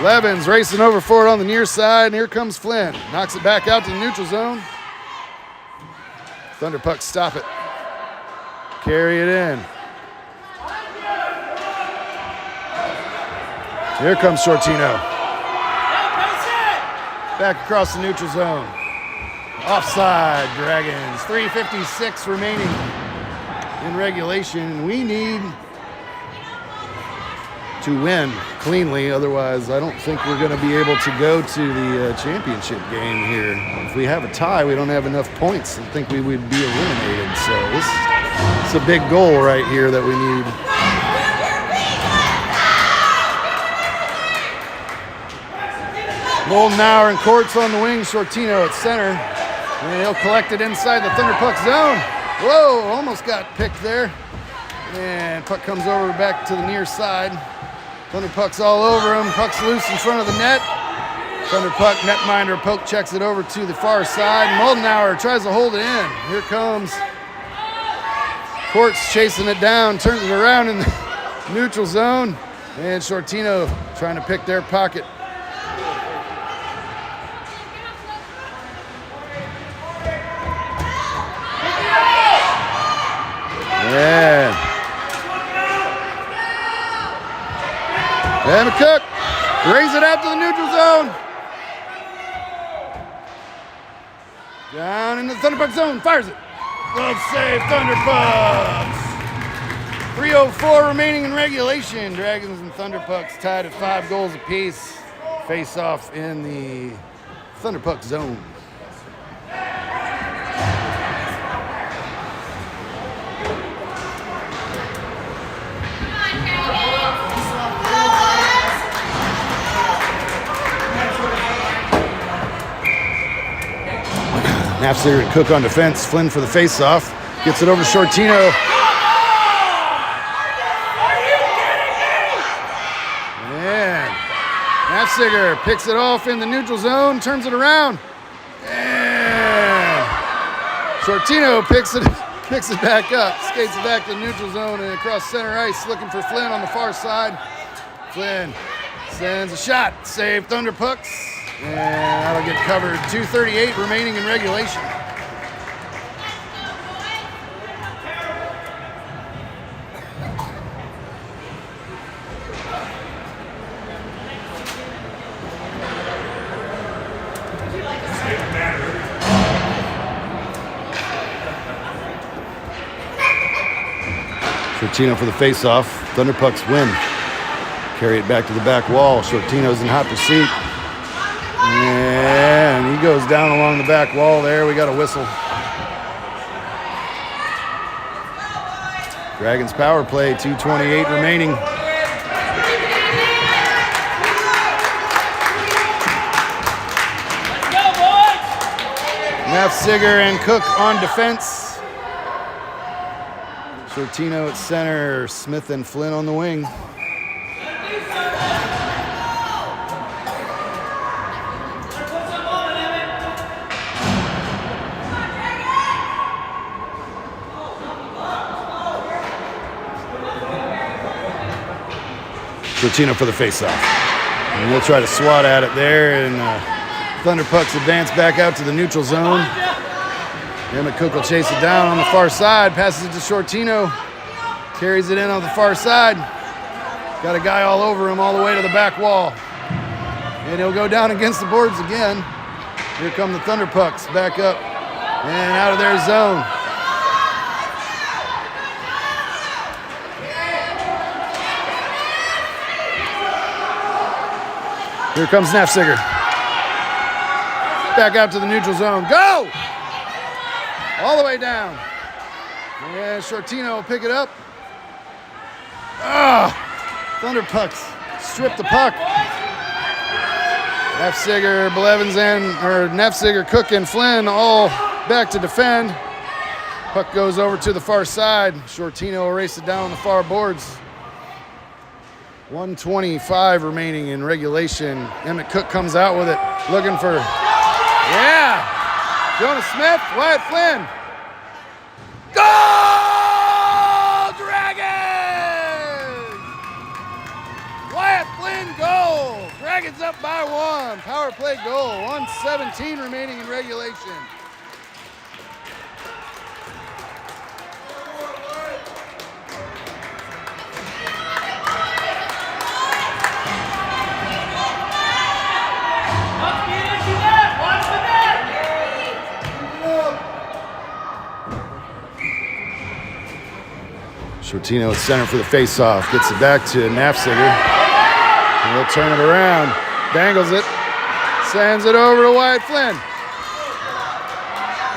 Levins racing over for it on the near side, and here comes Flynn. Knocks it back out to the neutral zone. Thunderpucks stop it. Carry it in. Here comes Shortino. Back across the neutral zone. Offside, Dragons. 3:56 remaining in regulation. We need to win cleanly. Otherwise, I don't think we're going to be able to go to the championship game here. If we have a tie, we don't have enough points. I think we would be eliminated. So this is a big goal right here that we need. Moldenauer and Courts on the wing. Shortino at center. And he'll collect it inside the Thunderpuck zone. Whoa, almost got picked there. And puck comes over back to the near side. Thunderpuck's all over him. Puck's loose in front of the net. Thunderpuck netminder poke checks it over to the far side. Moldenauer tries to hold it in. Here comes Courts chasing it down, turns it around in the neutral zone. And Shortino trying to pick their pocket. Yeah. And McCook brings it out to the neutral zone. Down in the Thunderpuck zone, fires it. Glove save, Thunderpucks. 3:04 remaining in regulation. Dragons and Thunderpucks tied at 5 goals apiece. Face off in the Thunderpuck zone. Nafziger and Cook on defense. Flynn for the face-off. Gets it over to Shortino. And Nafziger picks it off in the neutral zone, turns it around. And Shortino picks it back up, skates it back to the neutral zone and across center ice, looking for Flynn on the far side. Flynn sends a shot. Save Thunderpucks. And that'll get covered. 2:38 remaining in regulation. Shortino for the face-off. Thunderpucks win. Carry it back to the back wall. Shortino's in hot pursuit. And he goes down along the back wall there. We got a whistle. Dragons power play, 2:28 remaining. Nafziger and Cook on defense. Shortino at center. Smith and Flynn on the wing. Shortino for the face-off. And we'll try to swat at it there, and Thunderpucks advance back out to the neutral zone. Emmett Cook will chase it down on the far side, passes it to Shortino, carries it in on the far side. Got a guy all over him all the way to the back wall. And he'll go down against the boards again. Here come the Thunderpucks back up and out of their zone. Here comes Nafziger. Back out to the neutral zone. Go! All the way down. And Shortino will pick it up. Thunderpucks strip the puck. Nafziger, Blevins, Nafziger, Cook, and Flynn all back to defend. Puck goes over to the far side. Shortino will race it down the far boards. 1:25 remaining in regulation. Emmett Cook comes out with it, looking for, yeah! Jonah Smith, Wyatt Flynn. Goal, Dragons! Wyatt Flynn goal. Dragons up by 1. Power play goal. 1:17 remaining in regulation. Shortino at center for the face-off. Gets it back to Nafziger. And he'll turn it around. Dangles it. Sends it over to Wyatt Flynn.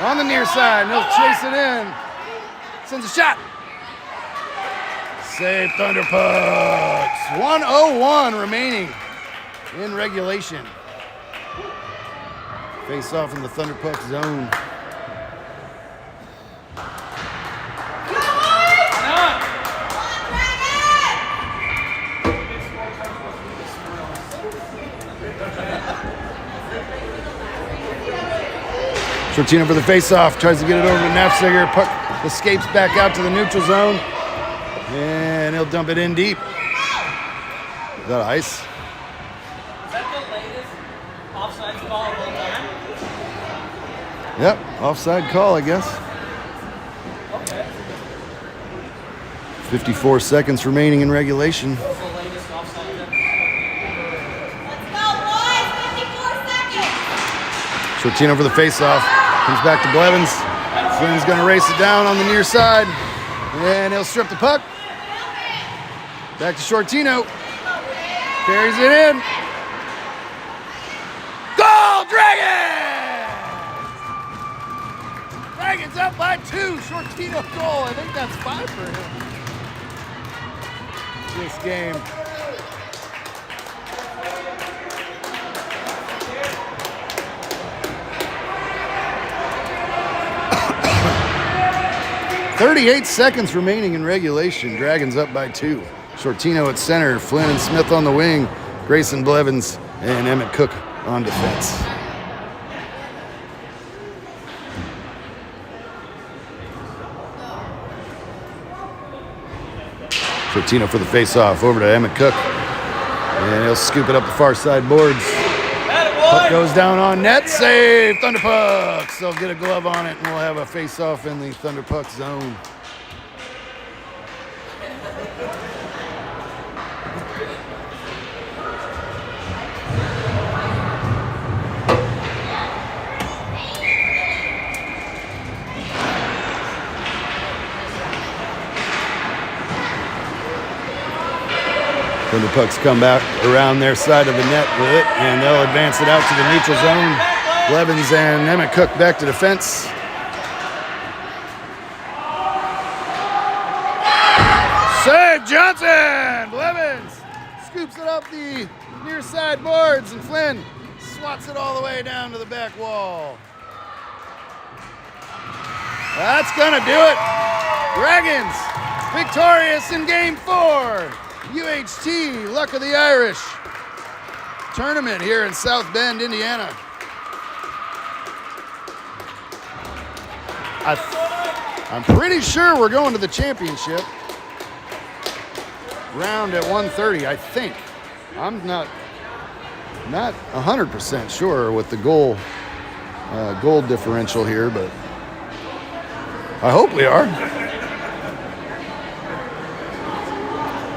On the near side. And he'll chase it in. Sends a shot. Save Thunderpucks. 1:01 remaining in regulation. Face-off in the Thunderpucks zone. Shortino for the face-off, tries to get it over to Nafziger. Puck escapes back out to the neutral zone. And he'll dump it in deep. Is that ice? Is that the latest offside call of all time? Yep, offside call, I guess. Okay. 54 seconds remaining in regulation. What's the latest offside then? Let's go, boys! 54 seconds! Shortino for the face-off. Comes back to Blevins. Flynn's gonna race it down on the near side. And he'll strip the puck. Back to Shortino. Carries it in. Goal, Dragons! Dragons up by 2. Shortino goal. I think that's 5 for him this game. .38 seconds remaining in regulation. Dragons up by 2. Shortino at center, Flynn and Smith on the wing, Grayson Blevins and Emmett Cook on defense. Shortino for the face-off, over to Emmett Cook. And he'll scoop it up the far side boards. Puck goes down on net, save, Thunderpucks. They'll get a glove on it and we'll have a face-off in the Thunderpucks zone. Thunderpucks come back around their side of the net with it, and they'll advance it out to the neutral zone. Blevins and Emmett Cook back to defense. Save Johnson! Blevins scoops it up the near side boards, and Flynn swats it all the way down to the back wall. That's gonna do it. Dragons victorious in game 4. UHT, Luck of the Irish tournament here in South Bend, Indiana. I'm pretty sure we're going to the championship round at 1:30, I think. I'm not 100% sure with the goal differential here, but I hope we are.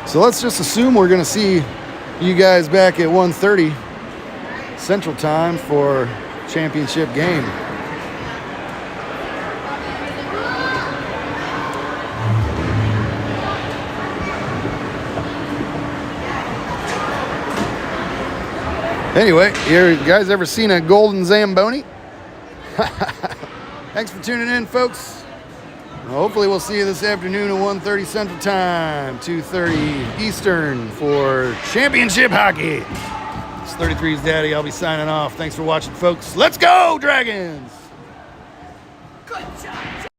So let's just assume we're going to see you guys back at 1:30 Central Time for championship game. Anyway, you guys ever seen a golden Zamboni? Thanks for tuning in, folks. Hopefully we'll see you this afternoon at 1:30 Central Time, 2:30 Eastern for championship hockey. It's 33's Daddy. I'll be signing off. Thanks for watching, folks. Let's go, Dragons! Good job!